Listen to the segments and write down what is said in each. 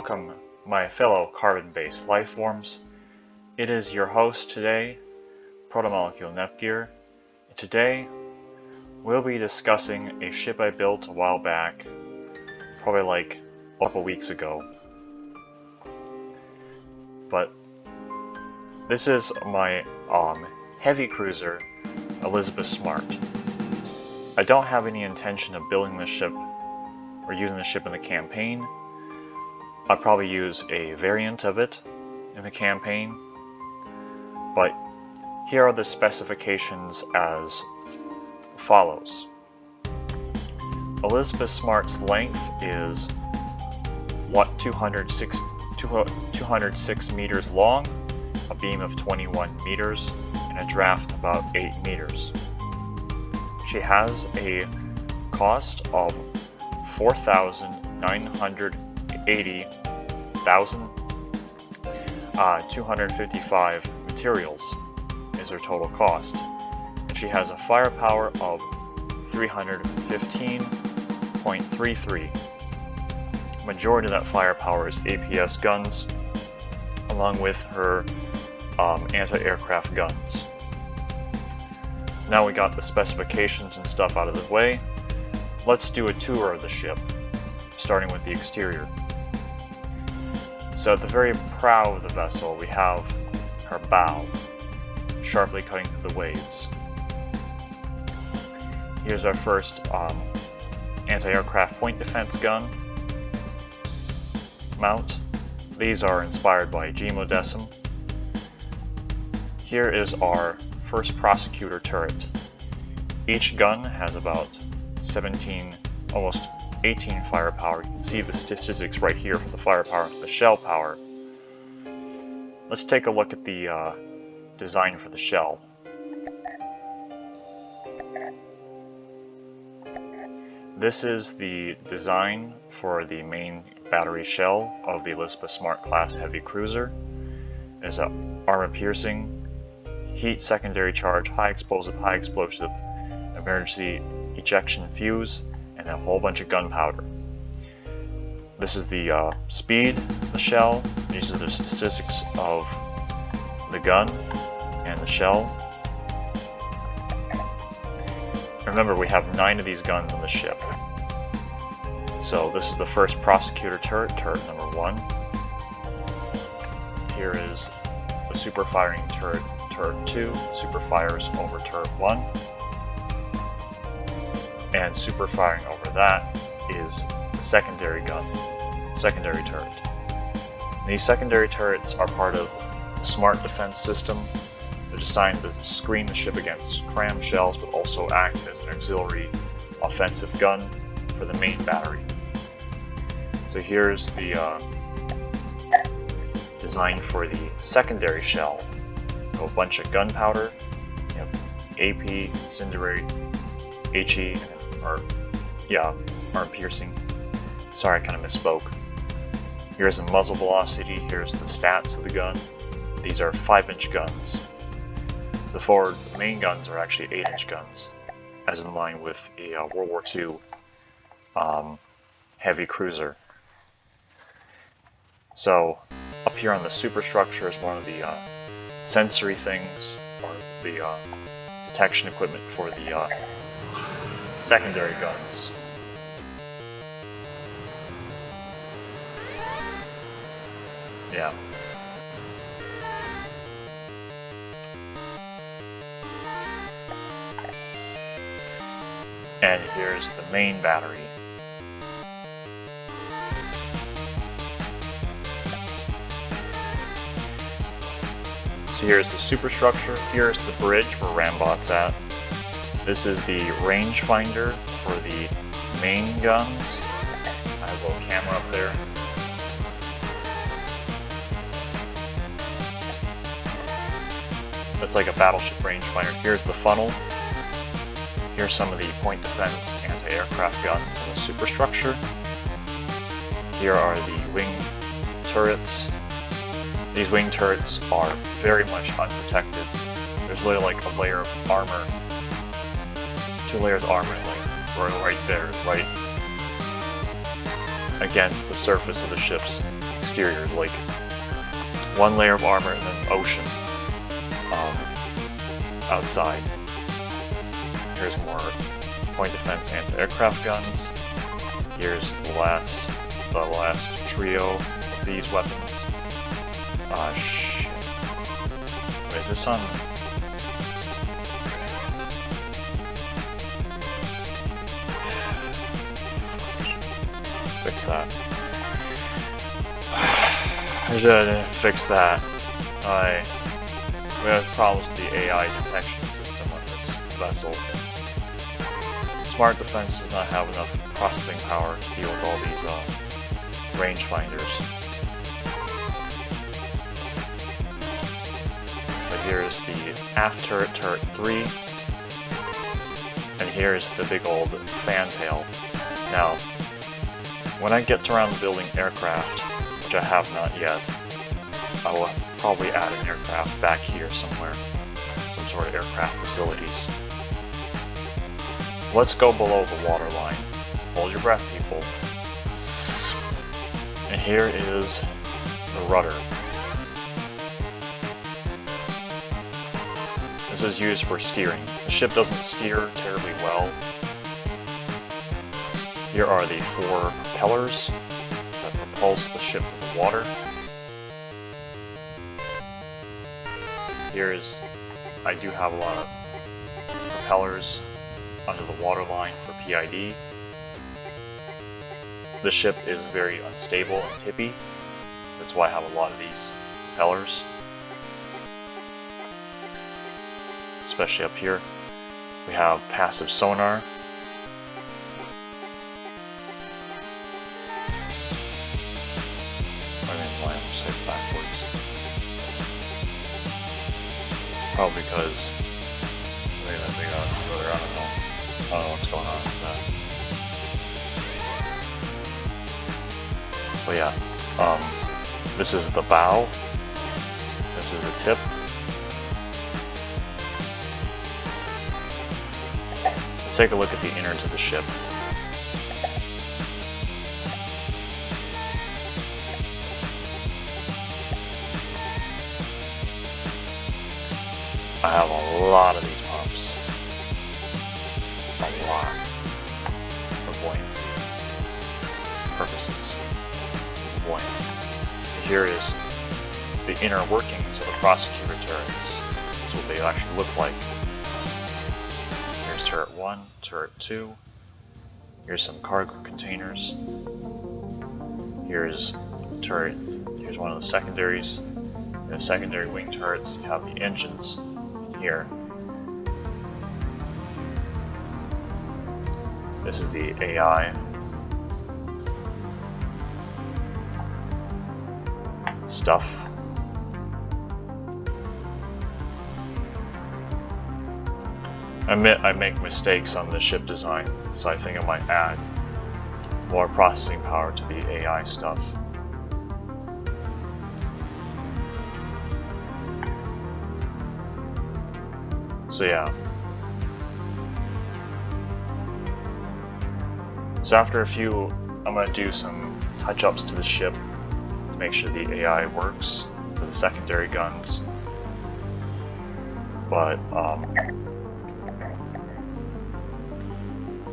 Welcome, my fellow carbon-based life forms. It is your host today, Protomolecule Nepgear. Today, we'll be discussing a ship I built a while back, probably like a couple weeks ago. But this is my heavy cruiser, Elizabeth Smart. I don't have any intention of building this ship or using the ship in the campaign. I'll probably use a variant of it in the campaign, but here are the specifications as follows. Elizabeth Smart's length is 206 meters long, a beam of 21 meters, and a draft about 8 meters. She has a cost of 4,980,255 materials is her total cost. And she has a firepower of 315.33. Majority of that firepower is APS guns, along with her anti-aircraft guns. Now we got the specifications and stuff out of the way. Let's do a tour of the ship, starting with the exterior. So at the very prow of the vessel, we have her bow, sharply cutting through the waves. Here's our first anti-aircraft point defense gun mount. These are inspired by Gmodecim. Here is our first prosecutor turret. Each gun has about 17, almost 18 firepower. You can see the statistics right here for the firepower and the shell power. Let's take a look at the design for the shell. This is the design for the main battery shell of the Elizabeth Smart class heavy cruiser. It is an armor-piercing, heat secondary charge, high explosive, high explosive, emergency ejection fuse, and a whole bunch of gunpowder. This is the speed of the shell. These are the statistics of the gun and the shell. Remember, we have 9 of these guns on the ship. So this is the first prosecutor turret, turret number 1. Here is the super firing turret, turret 2, super fires over turret 1. And super firing over that is the secondary gun, secondary turret. These secondary turrets are part of the Smart defense system. They're designed to screen the ship against cram shells, but also act as an auxiliary offensive gun for the main battery. So here's the design for the secondary shell. So a bunch of gunpowder, you have AP, incendiary, HE, arm piercing. Sorry, I kind of misspoke. Here's the muzzle velocity, here's the stats of the gun. These are 5-inch guns. The forward main guns are actually 8-inch guns, as in line with a World War II heavy cruiser. So, up here on the superstructure is one of the sensory things, or the detection equipment for the secondary guns. Yeah. And here's the main battery. So here's the superstructure, here's the bridge where Rambot's at. This is the rangefinder for the main guns. I have a little camera up there. It's like a battleship rangefinder. Here's the funnel. Here's some of the point defense anti-aircraft guns in the superstructure. Here are the wing turrets. These wing turrets are very much unprotected. There's literally like a layer of armor, 2 layers of armor, like right there, right against the surface of the ship's exterior, like one layer of armor and then ocean outside. Here's more point defense anti-aircraft guns. Here's the last trio of these weapons. Ah, shit. Wait, is this on? Fix that. I should fix that. We have problems with the AI detection system on this vessel. Smart Defense does not have enough processing power to deal with all these rangefinders. But here's the aft turret, turret 3, and here's the big old fantail. Now, when I get around building aircraft, which I have not yet, I will probably add an aircraft back here somewhere, some sort of aircraft facilities. Let's go below the waterline. Hold your breath, people. And here is the rudder. This is used for steering. The ship doesn't steer terribly well. Here are the 4 propellers that propulse the ship through the water. I do have a lot of propellers under the waterline for PID. The ship is very unstable and tippy. That's why I have a lot of these propellers. Especially up here. We have passive sonar. Why am I saying backwards? Probably because they got further, I don't know what's going on with that. But yeah, this is the bow. This is the tip. Let's take a look at the innards of the ship. I have a lot of these pumps. A lot. For buoyancy purposes. Buoyant. Here is the inner workings of the prosecutor turrets. That's what they actually look like. Here's turret 1, turret 2. Here's some cargo containers. Here's turret. Here's one of the secondaries. In the secondary wing turrets, you have the engines. Here. This is the AI stuff. I admit I make mistakes on the ship design, so I think I might add more processing power to the AI stuff. So yeah. So after a few, I'm going to do some touch-ups to the ship to make sure the AI works for the secondary guns. But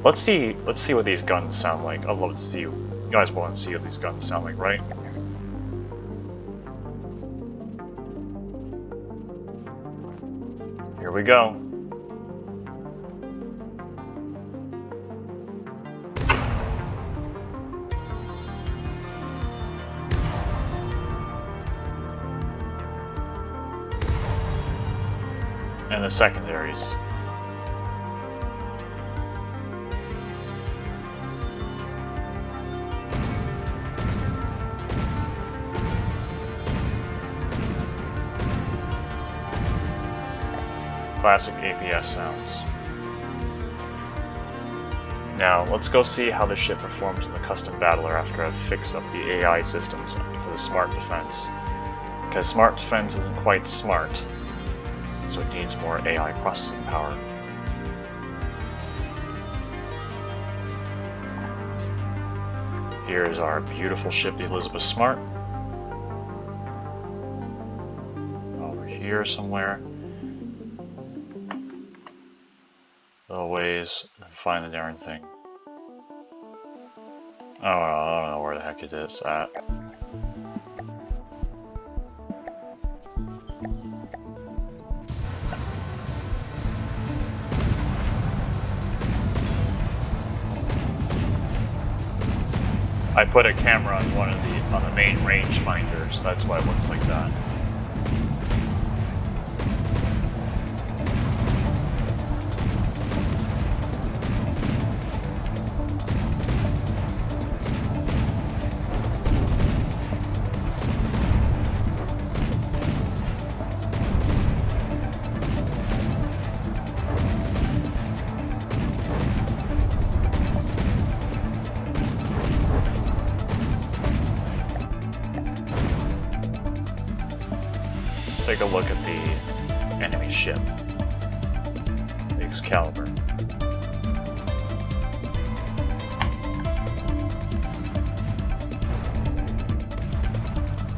let's see what these guns sound like. I'd love to see. You guys want to see what these guns sound like, right? Here we go. And the secondaries. Classic APS sounds. Now, let's go see how the ship performs in the custom battler after I've fixed up the AI systems for the smart defense. Because smart defense isn't quite smart, so it needs more AI processing power. Here's our beautiful ship, the Elizabeth Smart. here somewhere. Little ways to find the darn thing. Oh, I don't know where the heck it is at. I put a camera on on the main range finders. That's why it looks like that. Take a look at the enemy ship, the Excalibur.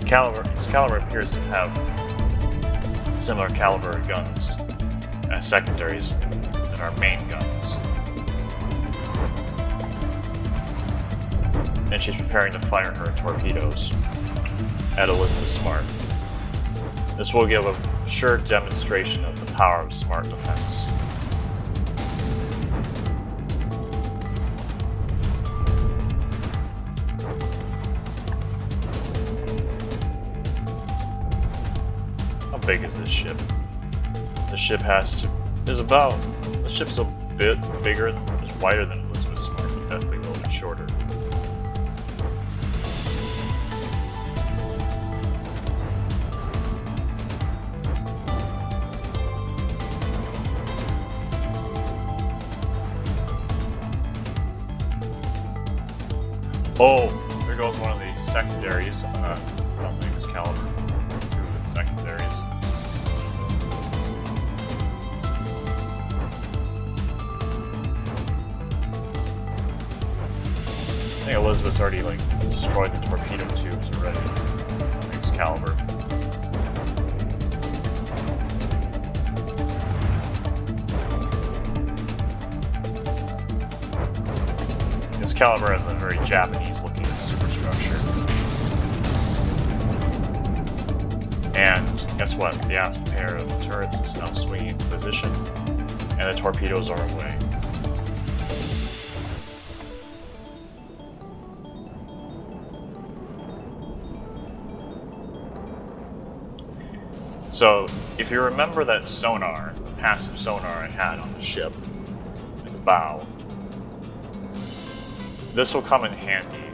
Excalibur appears to have similar caliber guns as secondaries than our main guns. And she's preparing to fire her torpedoes at Elizabeth Smart. This will give a sure demonstration of the power of smart defense. How big is this ship? The ship the ship's a bit bigger, it's wider than Elizabeth Smart, but definitely a little bit shorter. Oh, there goes one of the secondaries on the Excalibur. Two of its secondaries. I think Elizabeth's already destroyed the torpedo tubes already on the Excalibur. Excalibur has a very Japanese-looking superstructure. And guess what? The aft pair of the turrets is now swinging into position, and the torpedoes are away. So, if you remember that sonar, passive sonar I had on the ship, at the bow, this will come in handy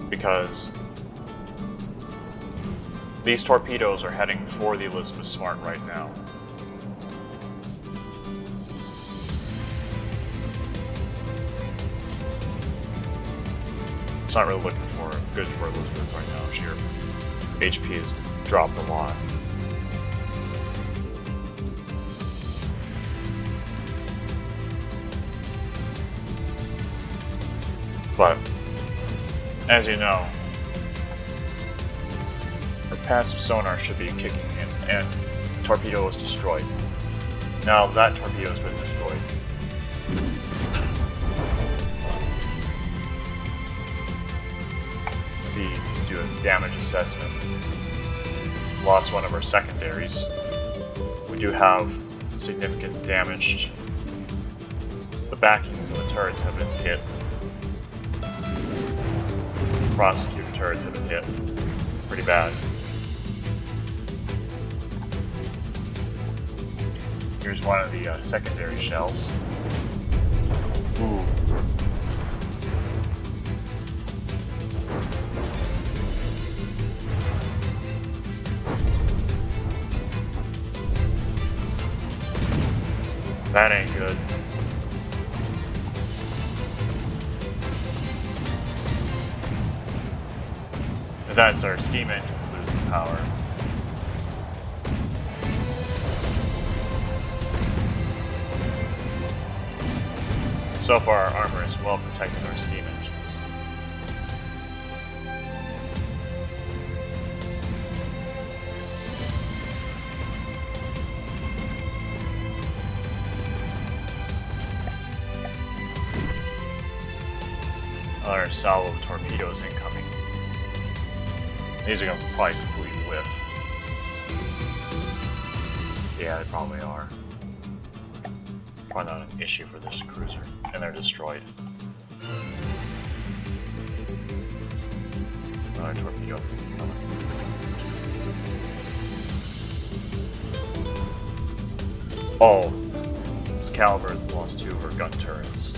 because these torpedoes are heading for the Elizabeth Smart right now. It's not really looking good for Elizabeth right now. Her HP has dropped a lot. But, as you know, her passive sonar should be kicking in, and the torpedo was destroyed. Now that torpedo has been destroyed. See, let's do a damage assessment. Lost one of our secondaries. We do have significant damage. The backings of the turrets have been hit. Prosecutor turrets have been hit pretty bad. Here's one of the secondary shells. Ooh. That ain't good. That's our steam engines losing power. So far, our armor is well protecting our steam engines. Another salvo of torpedoes incoming. These are going to probably completely whiff. Yeah, they probably are. Probably not an issue for this cruiser. And they're destroyed. Another torpedo coming. Oh, Excalibur has lost 2 of her gun turrets.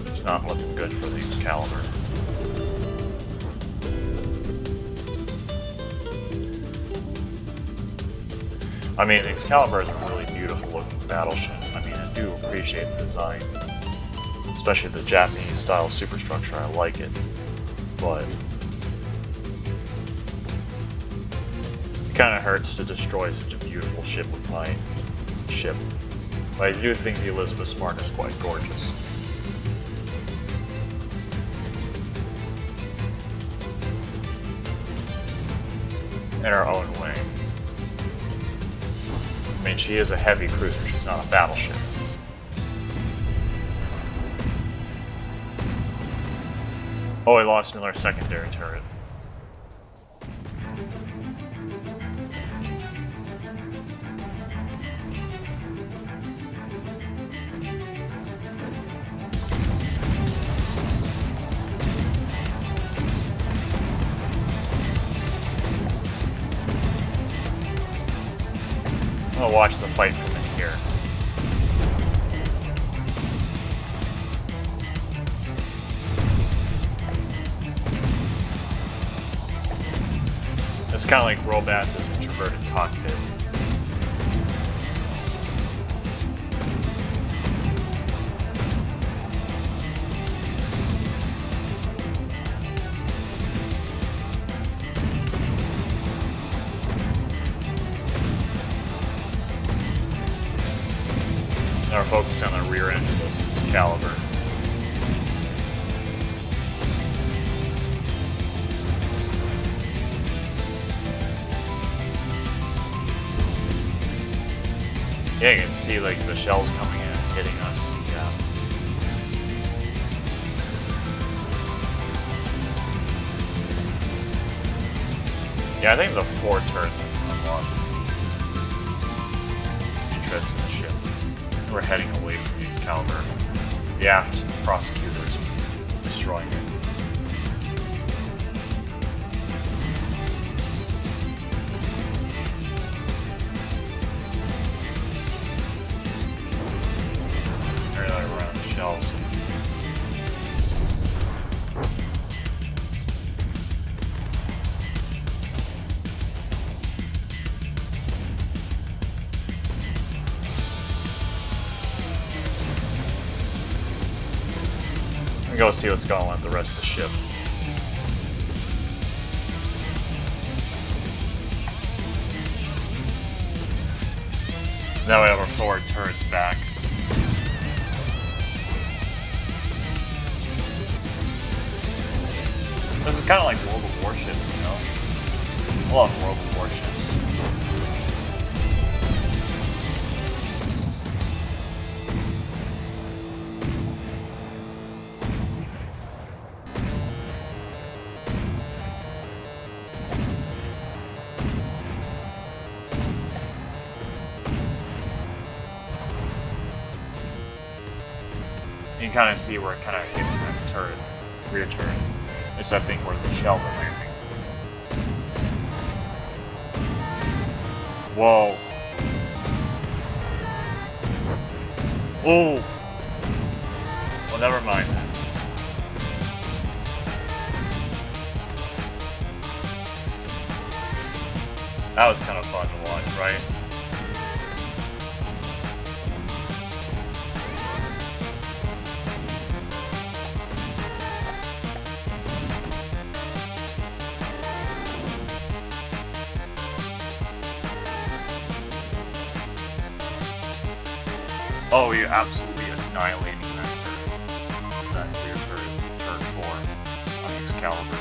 It's not looking good for the Excalibur. I mean, the Excalibur is a really beautiful looking battleship. I mean, I do appreciate the design. Especially the Japanese style superstructure, I like it. But it kind of hurts to destroy such a beautiful ship with my ship. But I do think the Elizabeth Smart is quite gorgeous. In her own way. I mean, she is a heavy cruiser, she's not a battleship. Oh, I lost another secondary turret. I'm gonna watch the fight from in here. It's kind of like Robass's introverted cockpit. Now we're focusing on the rear end of this Excalibur. Yeah, you can see like the shells coming in and hitting us. Yeah. Yeah, I think the 4 turrets have lost interest in the ship. We're heading away from the Excalibur. The aft prosecutor is destroying it. Around the shells. I'm gonna go see what's going on with the rest of the ship. Now we have our forward turrets back. This is kind of like World of Warships, you know? I love World of Warships. You can kind of see where it kind of hit that turret, rear turret. It's that thing where the shell are landing. Whoa. Oh. Well, never mind. That was kind of fun to watch, right? Oh, you're absolutely annihilating that turret. That rear turret 4 on the Excalibur.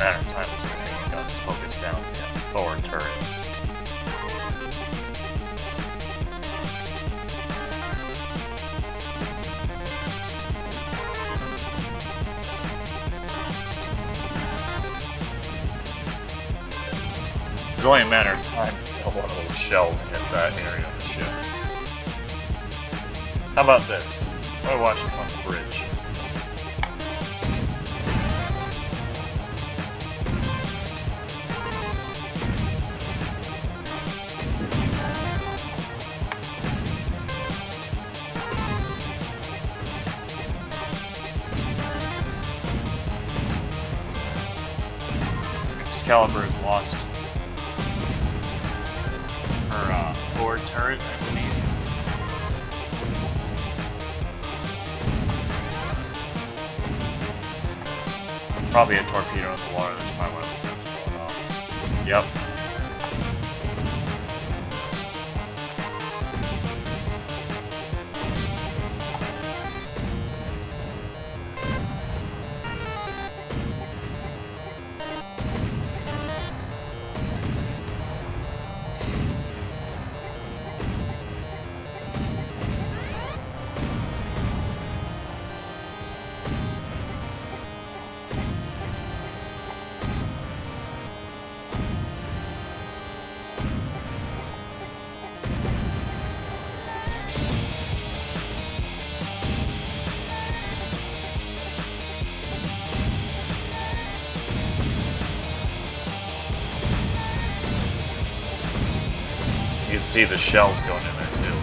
matter of time until the guns focus down the forward turret. It's only a matter of time until one of those shells hit that area of the ship. How about this? Why watch it on the bridge? Excalibur has lost her forward turret, I believe. Probably a torpedo in the water, that's probably what was going on. Yep. You can see the shells going in there too.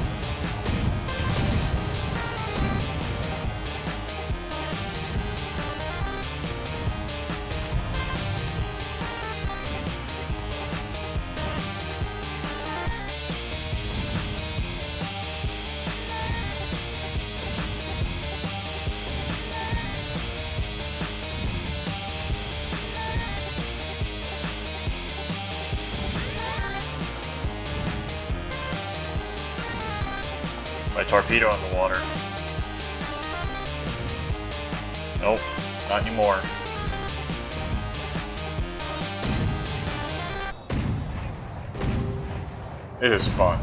My torpedo in the water. Nope, not anymore. It is fun.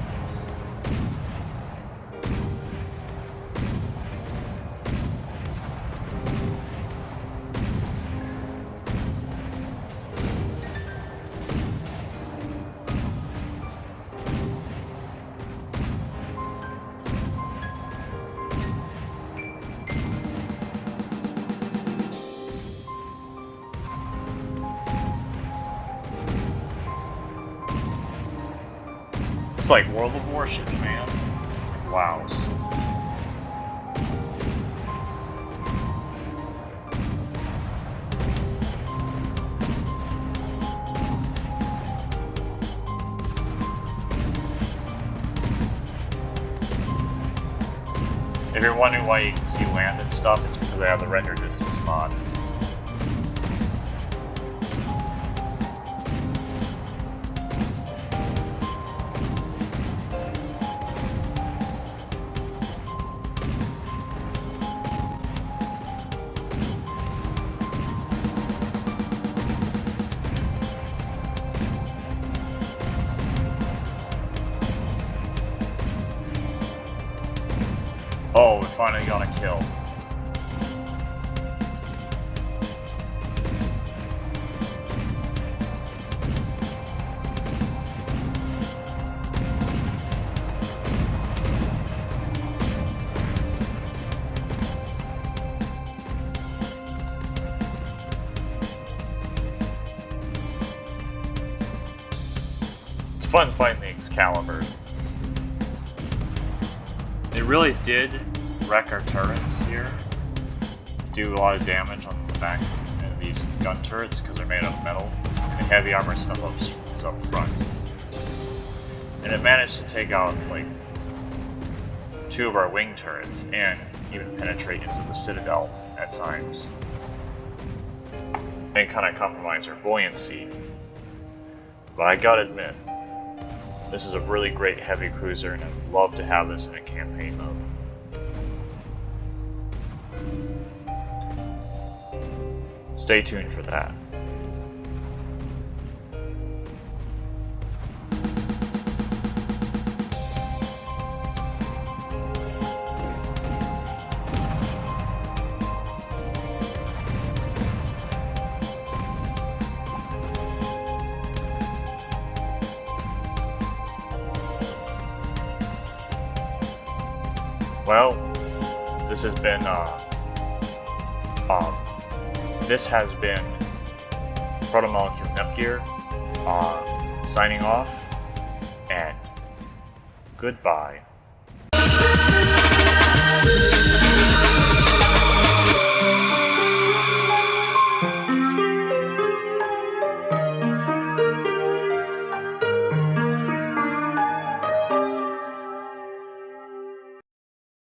It's like World of Warships, man. Wows. If you're wondering why you can see land and stuff, it's because I have the render distance mod. Oh, we finally got a kill. It's fun fighting the Excalibur. They really did wreck our turrets here. Do a lot of damage on the back of these gun turrets because they're made of metal. And the heavy armor stuff up front. And it managed to take out like 2 of our wing turrets and even penetrate into the citadel at times. And kind of compromise our buoyancy. But I gotta admit, this is a really great heavy cruiser, and I'd love to have this in a campaign mode. Stay tuned for that. Well, this has been Protomolecule Nepgear, signing off, and goodbye.